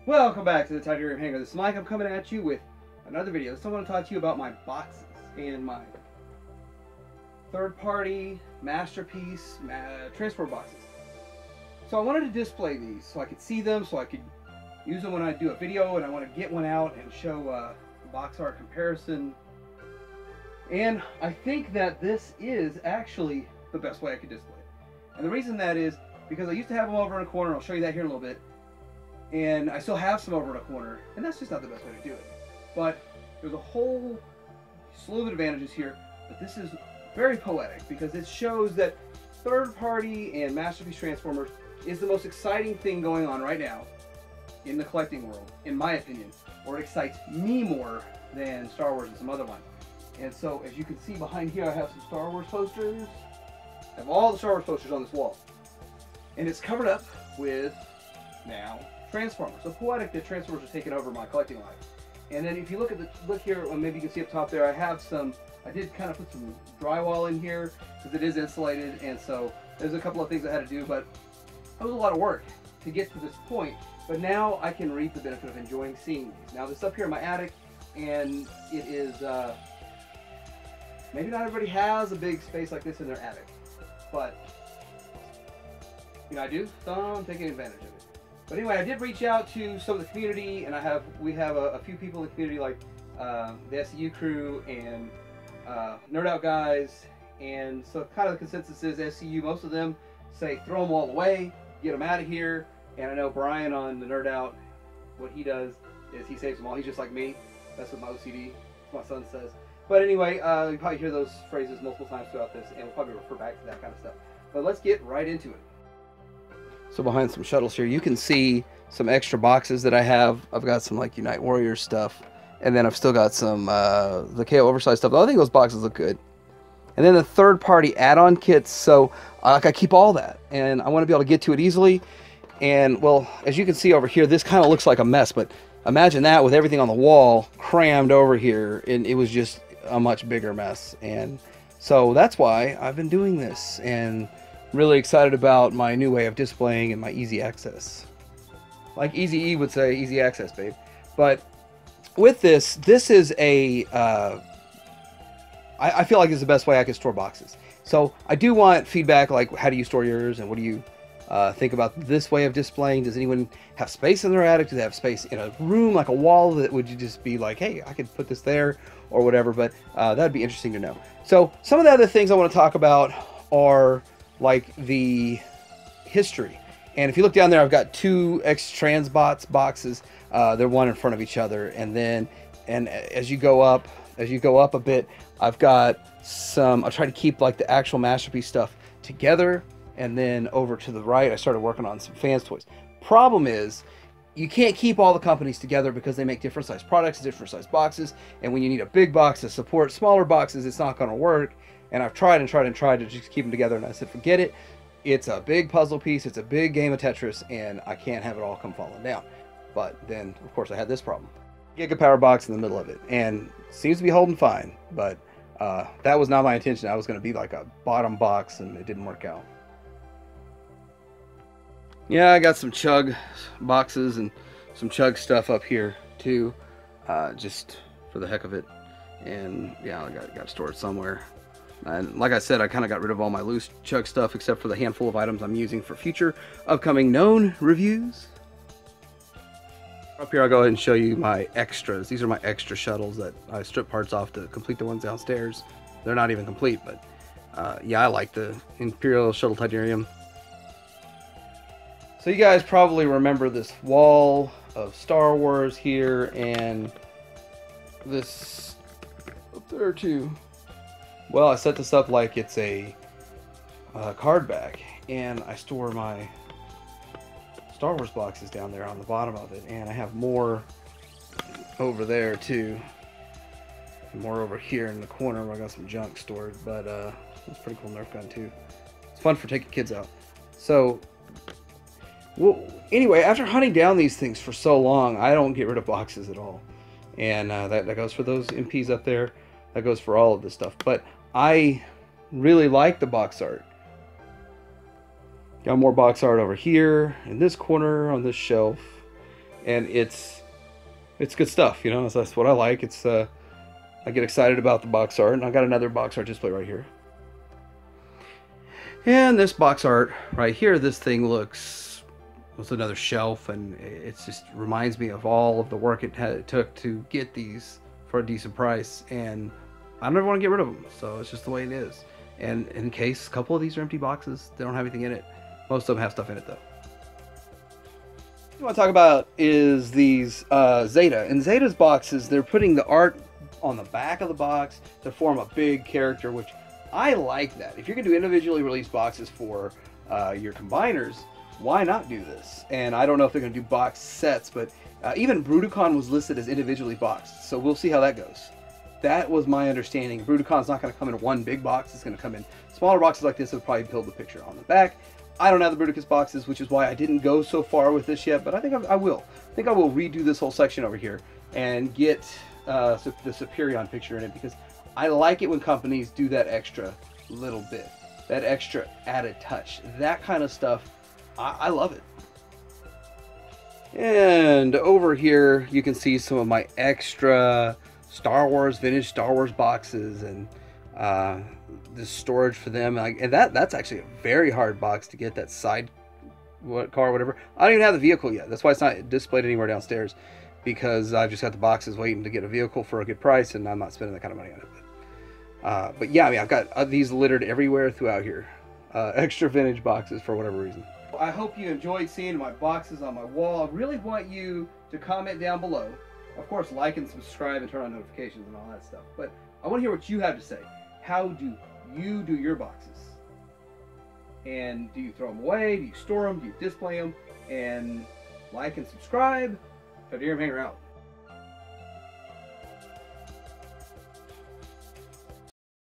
Welcome back to the Titanium Hangar. This is Mike. I'm coming at you with another video. This time I want to talk to you about my boxes and my third-party masterpiece transport boxes. So I wanted to display these so I could see them, so I could use them when I do a video, and I want to get one out and show box art comparison. And I think that this is actually the best way I could display it. And the reason that is because I used to have them over in a corner. I'll show you that here in a little bit. And I still have some over in a corner, and that's just not the best way to do it. But there's a whole slew of advantages here, but this is very poetic because it shows that third-party and masterpiece transformers is the most exciting thing going on right now in the collecting world, in my opinion, or it excites me more than Star Wars and some other ones. And so, as you can see behind here, I have some Star Wars posters. I have all the Star Wars posters on this wall, and it's covered up with now Transformers. So poetic that Transformers are taking over my collecting life. And then if you look here, or maybe you can see up top there, I did kind of put some drywall in here because it is insulated, and so there's a couple of things I had to do, but it was a lot of work to get to this point. But now I can reap the benefit of enjoying seeing these. Now this up here in my attic, and it is, maybe not everybody has a big space like this in their attic, but you know, I do, so I'm taking advantage of it. But anyway, I did reach out to some of the community, and we have a few people in the community, like the SCU crew and Nerd Out guys, and so kind of the consensus is SCU, most of them say throw them all away, get them out of here. And I know Brian on the Nerd Out, what he does is he saves them all. He's just like me. That's what my OCD, my son says. But anyway, you probably hear those phrases multiple times throughout this, and we'll probably refer back to that kind of stuff. But let's get right into it. So behind some shuttles here, you can see some extra boxes that I have. I've got some like Unite Warriors stuff, and then I've still got some the KO Oversize stuff. I think those boxes look good. And then the third-party add-on kits. So I keep all that, and I want to be able to get to it easily. And well, as you can see over here, this kind of looks like a mess, but imagine that with everything on the wall crammed over here, and it was just a much bigger mess. And so that's why I've been doing this, and really excited about my new way of displaying and my easy access. Like Easy E would say, easy access, babe. But with this is a, I feel like it's the best way I can store boxes. So I do want feedback, like how do you store yours, and what do you think about this way of displaying? Does anyone have space in their attic? Do they have space in a room, like a wall, that would you just be like, hey, I could put this there or whatever? But that'd be interesting to know. So some of the other things I want to talk about are like the history. And if you look down there, I've got two X-Transbots boxes. They're one in front of each other, and then as you go up a bit, I've got some, I'll try to keep like the actual masterpiece stuff together. And then over to the right, I started working on some fans toys. Problem is, you can't keep all the companies together because they make different size products, different size boxes, and when you need a big box to support smaller boxes, it's not going to work. And I've tried and tried and tried to just keep them together, and I said, forget it. It's a big puzzle piece, it's a big game of Tetris, and I can't have it all come falling down. But then, of course, I had this problem. Giga Power box in the middle of it, and seems to be holding fine, but that was not my intention. I was going to be like a bottom box, and it didn't work out. Yeah, I got some Chug boxes and some Chug stuff up here too, just for the heck of it. And yeah, I got to store it somewhere. And like I said, I kind of got rid of all my loose Chug stuff except for the handful of items I'm using for future upcoming known reviews. Up here, I'll go ahead and show you my extras. These are my extra shuttles that I strip parts off to complete the ones downstairs. They're not even complete, but yeah, I like the Imperial Shuttle Titanium. So you guys probably remember this wall of Star Wars here, and this up there too. Well, I set this up like it's a card back, and I store my Star Wars boxes down there on the bottom of it, and I have more over there too, and more over here in the corner where I got some junk stored. But it's a pretty cool Nerf gun too. It's fun for taking kids out. So. Well, anyway, after hunting down these things for so long, I don't get rid of boxes at all. And that goes for those MPs up there. That goes for all of this stuff. But I really like the box art. Got more box art over here, in this corner, on this shelf. and it's good stuff, you know. So that's what I like. It's I get excited about the box art, and I got another box art display right here. And this box art right here, this thing looks, it's another shelf, and it just reminds me of all of the work it took to get these for a decent price, and I don't ever want to get rid of them, so it's just the way it is. And in case a couple of these are empty boxes, they don't have anything in it. Most of them have stuff in it though. What I want to talk about is these Zeta. In Zeta's boxes, they're putting the art on the back of the box to form a big character, which I like that. If you're going to do individually released boxes for your combiners, why not do this? And I don't know if they're going to do box sets, but even Bruticon was listed as individually boxed, so we'll see how that goes. That was my understanding. Bruticon's not going to come in one big box. It's going to come in smaller boxes like this. It'll probably build the picture on the back. I don't have the Bruticus boxes, which is why I didn't go so far with this yet, but I think I will. I think I will redo this whole section over here and get the Superion picture in it, because I like it when companies do that extra little bit, that extra added touch. That kind of stuff, I love it. And over here, you can see some of my extra Star Wars, vintage Star Wars boxes, and the storage for them. And that's actually a very hard box to get, that side car, whatever. I don't even have the vehicle yet. That's why it's not displayed anywhere downstairs, because I've just got the boxes waiting to get a vehicle for a good price, and I'm not spending that kind of money on it. But yeah, I mean, I've got these littered everywhere throughout here. Extra vintage boxes for whatever reason. I hope you enjoyed seeing my boxes on my wall. I really want you to comment down below. Of course, like and subscribe and turn on notifications and all that stuff. But I want to hear what you have to say. How do you do your boxes? And do you throw them away? Do you store them? Do you display them? And like and subscribe. If I dare hang around.